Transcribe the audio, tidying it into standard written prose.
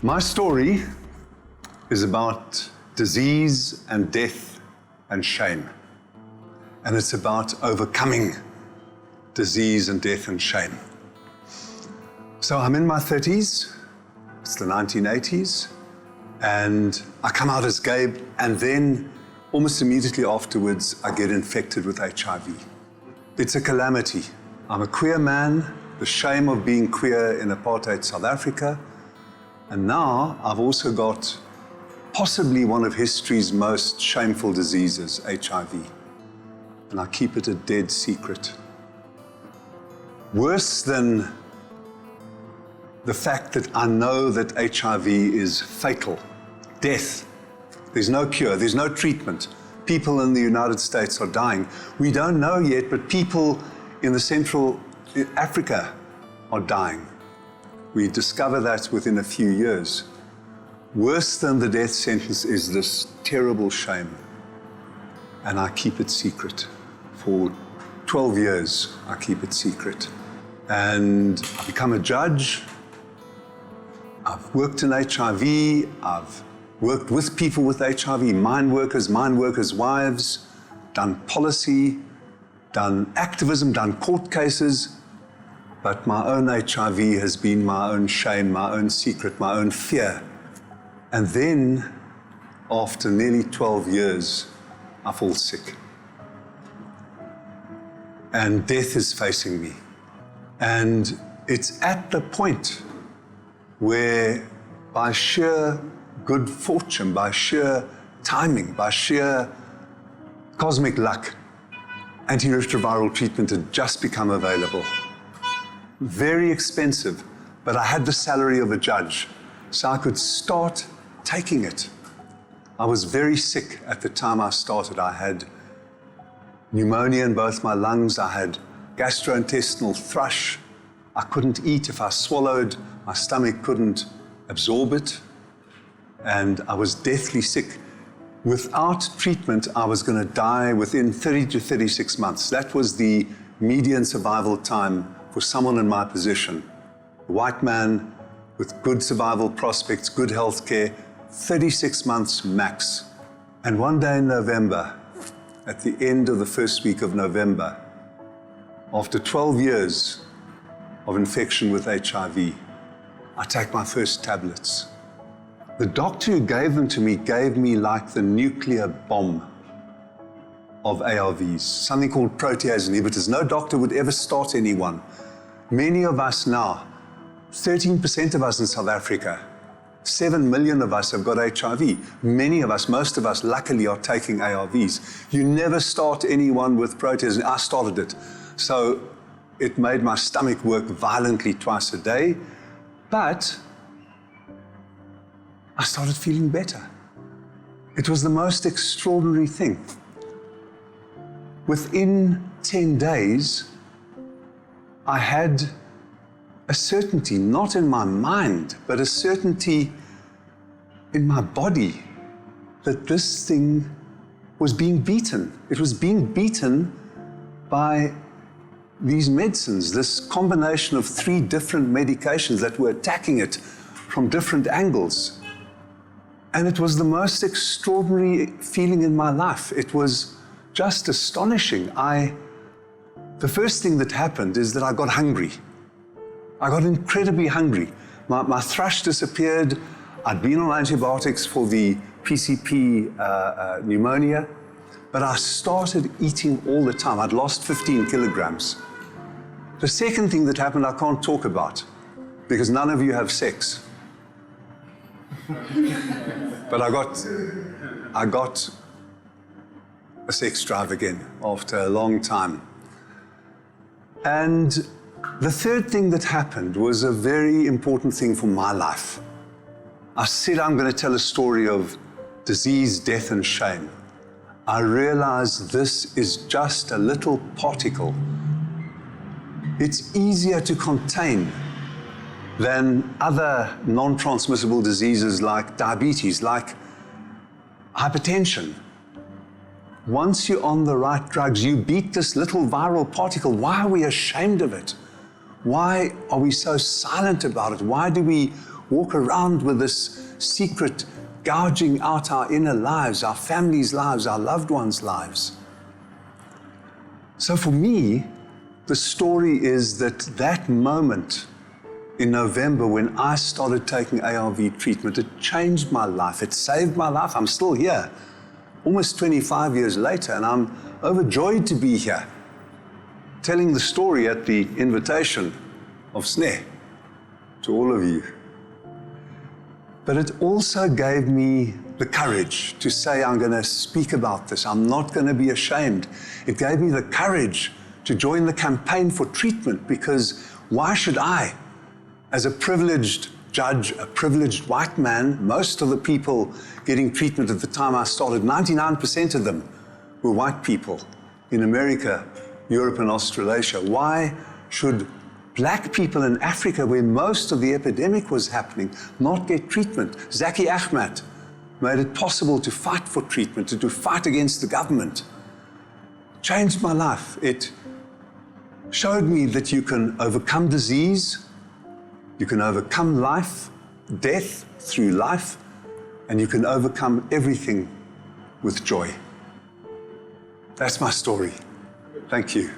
My story is about disease and death and shame. And it's about overcoming disease and death and shame. So I'm in my 30s, it's the 1980s, and I come out as gay, and then almost immediately afterwards, I get infected with HIV. It's a calamity. I'm a queer man, the shame of being queer in apartheid South Africa, and now I've also got possibly one of history's most shameful diseases, HIV. And I keep it a dead secret. Worse than the fact that I know that HIV is fatal, death. There's no cure, there's no treatment. People in the United States are dying. We don't know yet, but people in the Central Africa are dying. We discover that within a few years. Worse than the death sentence is this terrible shame. And I keep it secret. For 12 years, I keep it secret. And I become a judge. I've worked in HIV. I've worked with people with HIV, mine workers' wives, done policy, done activism, done court cases. But my own HIV has been my own shame, my own secret, my own fear. And then, after nearly 12 years, I fall sick. And death is facing me. And it's at the point where, by sheer good fortune, by sheer timing, by sheer cosmic luck, antiretroviral treatment had just become available. Very expensive, but I had the salary of a judge, so I could start taking it. I was very sick at the time I started. I had pneumonia in both my lungs. I had gastrointestinal thrush. I couldn't eat. If I swallowed, my stomach couldn't absorb it. And I was deathly sick. Without treatment, I was going to die within 30 to 36 months. That was the median survival time for someone in my position. A white man with good survival prospects, good health care, 36 months max. And one day in November, at the end of the first week of November, after 12 years of infection with HIV, I take my first tablets. The doctor who gave them to me gave me like the nuclear bomb of ARVs, something called protease inhibitors. No doctor would ever start anyone. Many of us now, 13% of us in South Africa, 7 million of us have got HIV. Many of us, most of us, luckily are taking ARVs. You never start anyone with protease. I started it. So it made my stomach work violently twice a day, but I started feeling better. It was the most extraordinary thing. Within 10 days, I had a certainty, not in my mind, but a certainty in my body that this thing was being beaten. It was being beaten by these medicines, this combination of 3 different medications that were attacking it from different angles. And it was the most extraordinary feeling in my life. It was just astonishing. The first thing that happened is that I got hungry. I got incredibly hungry. My thrush disappeared. I'd been on antibiotics for the PCP pneumonia, but I started eating all the time. I'd lost 15 kilograms. The second thing that happened I can't talk about, because none of you have sex. But I got a sex drive again after a long time. And the third thing that happened was a very important thing for my life. I said I'm going to tell a story of disease, death, and shame. I realized this is just a little particle. It's easier to contain than other non-transmissible diseases like diabetes, like hypertension. Once you're on the right drugs, you beat this little viral particle. Why are we ashamed of it? Why are we so silent about it? Why do we walk around with this secret gouging out our inner lives, our families' lives, our loved ones' lives. So for me, the story is that moment in November when I started taking ARV treatment, it changed my life. It saved my life. I'm still here, almost 25 years later, and I'm overjoyed to be here, telling the story at the invitation of SNE to all of you. But it also gave me the courage to say, I'm going to speak about this. I'm not going to be ashamed. It gave me the courage to join the campaign for treatment, because why should I, as a privileged judge, a privileged white man, most of the people getting treatment at the time I started, 99% of them were white people in America, Europe, and Australasia. Why should black people in Africa, where most of the epidemic was happening, not get treatment? Zaki Ahmed made it possible to fight for treatment, to fight against the government. Changed my life. It showed me that you can overcome disease, you can overcome life, death through life, and you can overcome everything with joy. That's my story. Thank you.